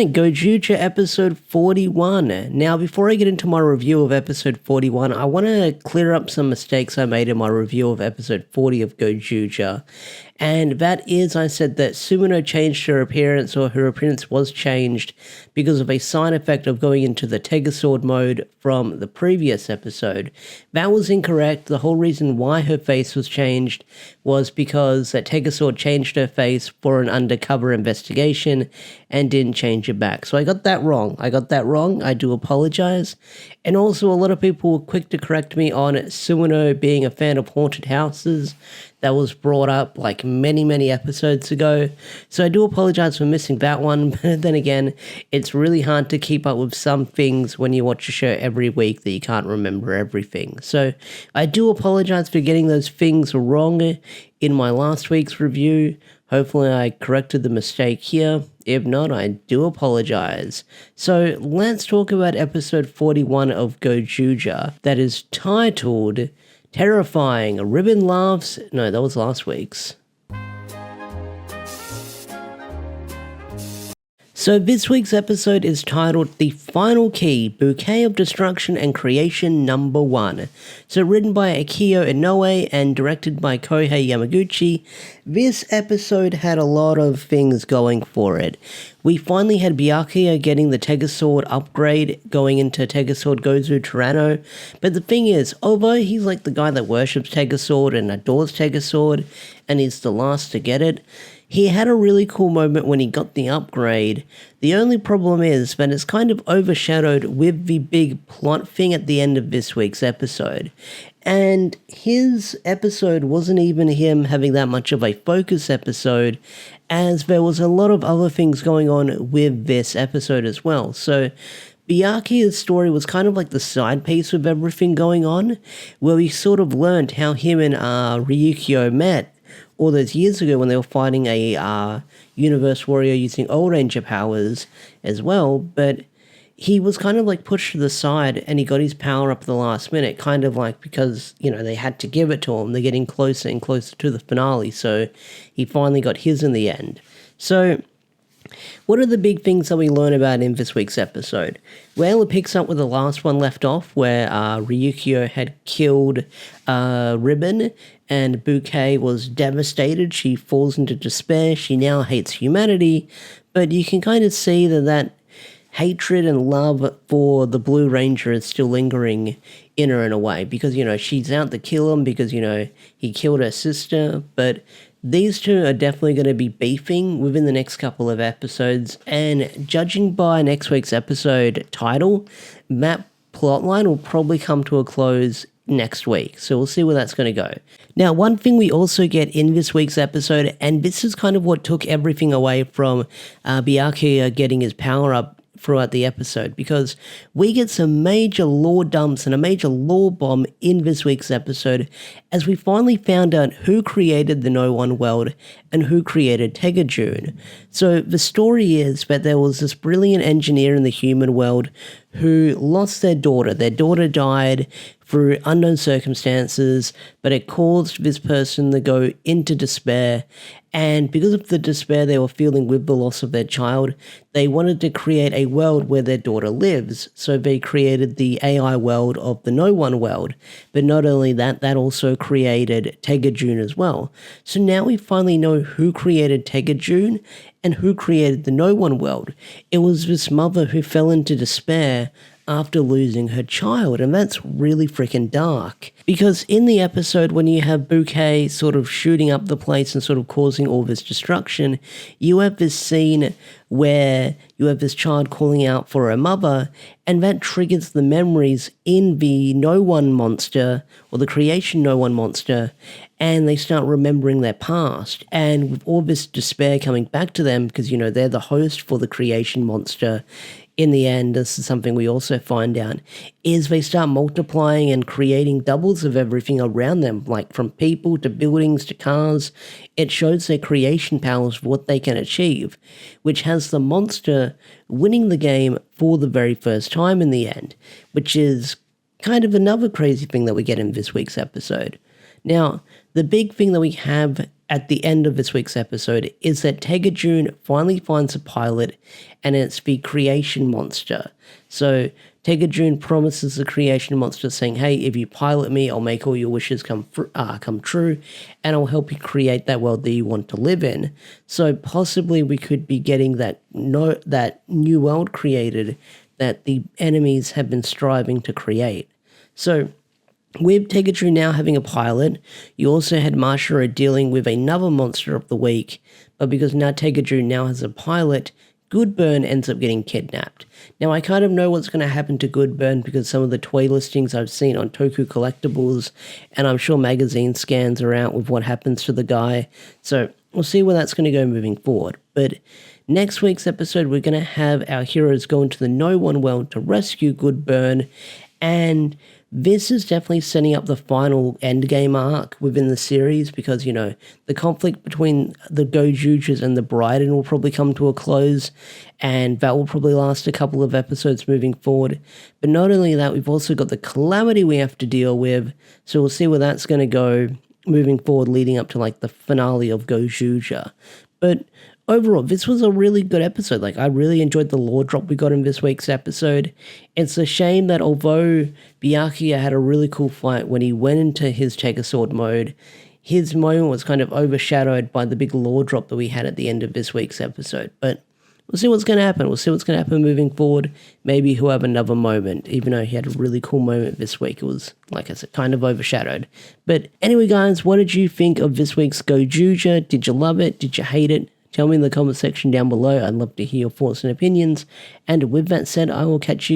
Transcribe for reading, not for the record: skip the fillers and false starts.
Alright, Gozyuger episode 41. Now, before I get into my review of episode 41, I want to clear up some mistakes I made in my review of episode 40 of Gozyuger. And that is, I said that Sumino changed her appearance, or her appearance was changed, because of a side effect of going into the Tegasword mode from the previous episode. That was incorrect. The whole reason why her face was changed was because that Tegasword changed her face for an undercover investigation and didn't change it back. So I got that wrong. I do apologize. And also, a lot of people were quick to correct me on Sumino being a fan of haunted houses. That was brought up like many episodes ago. So I do apologize for missing that one. But then again, it's really hard to keep up with some things when you watch a show every week that you can't remember everything. So I do apologize for getting those things wrong in my last week's review. Hopefully I corrected the mistake here. If not, I do apologize. So let's talk about episode 41 of Gozyuger, that is titled Terrifying. Ribbon laughs. No, that was last week's. So this week's episode is titled The Final Key, Bouquet of Destruction and Creation Number 1. So written by Akio Inoue and directed by Kohei Yamaguchi, this episode had a lot of things going for it. We finally had Byakuya getting the Tegasword upgrade going into Tegasword Gozu Tyranno, but the thing is, although he's like the guy that worships Tegasword and adores Tegasword, and he's the last to get it, he had a really cool moment when he got the upgrade. The only problem is that it's kind of overshadowed with the big plot thing at the end of this week's episode. And his episode wasn't even him having that much of a focus episode, as there was a lot of other things going on with this episode as well. So Byakuya's story was kind of like the side piece with everything going on, where we sort of learned how him and Ryukyo met all those years ago when they were fighting a Universe Warrior using Old Ranger powers as well, but he was kind of like pushed to the side and he got his power up at the last minute, kind of like because, you know, they had to give it to him. They're getting closer and closer to the finale, so he finally got his in the end. So what are the big things that we learn about in this week's episode? Well, it picks up where the last one left off, where Ryukyo had killed Ribbon, and Bouquet was devastated. She falls into despair. She now hates humanity, but you can kind of see that hatred and love for the Blue Ranger is still lingering in her in a way, because, you know, she's out to kill him because, you know, he killed her sister, but these two are definitely going to be beefing within the next couple of episodes, and judging by next week's episode title, that plotline will probably come to a close next week, so we'll see where that's going to go. Now, one thing we also get in this week's episode, and this is kind of what took everything away from Byakuya getting his power up throughout the episode, because we get some major lore dumps and a major lore bomb in this week's episode, as we finally found out who created the No One World and who created TegaJune. So the story is that there was this brilliant engineer in the human world who lost their daughter. Their daughter died through unknown circumstances, but it caused this person to go into despair. And because of the despair they were feeling with the loss of their child, they wanted to create a world where their daughter lives. So they created the AI world of the No One World. But not only that, that also created TegaJune as well. So now we finally know who created TegaJune and who created the No One World. It was this mother who fell into despair after losing her child, and that's really freaking dark. Because in the episode, when you have Bouquet sort of shooting up the place and sort of causing all this destruction, you have this scene where you have this child calling out for her mother, and that triggers the memories in the No One monster, or the creation No One monster, and they start remembering their past. And with all this despair coming back to them, because, you know, they're the host for the creation monster, in the end, this is something we also find out, is they start multiplying and creating doubles of everything around them, like from people to buildings to cars. It shows their creation powers for what they can achieve, which has the monster winning the game for the very first time in the end, which is kind of another crazy thing that we get in this week's episode. Now, the big thing that we have at the end of this week's episode is that TegaJune finally finds a pilot, and it's the creation monster. So TegaJune promises the creation monster, saying, hey, if you pilot me, I'll make all your wishes come true, and I'll help you create that world that you want to live in. So possibly we could be getting that new world created that the enemies have been striving to create. So with TegaJune now having a pilot, you also had Mashiro dealing with another monster of the week, but because now TegaJune now has a pilot, Goodburn ends up getting kidnapped. Now, I kind of know what's going to happen to Goodburn because some of the toy listings I've seen on Toku Collectibles, and I'm sure magazine scans are out with what happens to the guy, so we'll see where that's going to go moving forward. But next week's episode, we're going to have our heroes go into the No One world to rescue Goodburn, and this is definitely setting up the final endgame arc within the series because, you know, the conflict between the Gozyugers and the Bryden will probably come to a close, and that will probably last a couple of episodes moving forward. But not only that, we've also got the Calamity we have to deal with, so we'll see where that's going to go moving forward leading up to, like, the finale of Gozyuger. But overall, this was a really good episode. Like, I really enjoyed the lore drop we got in this week's episode. It's a shame that although Byakuya had a really cool fight when he went into his Sword mode, his moment was kind of overshadowed by the big lore drop that we had at the end of this week's episode. But we'll see what's going to happen. We'll see what's going to happen moving forward. Maybe he'll have another moment, even though he had a really cool moment this week. It was, like I said, kind of overshadowed. But anyway, guys, what did you think of this week's Gozyuger? Did you love it? Did you hate it? Tell me in the comment section down below. I'd love to hear your thoughts and opinions. And with that said, I will catch you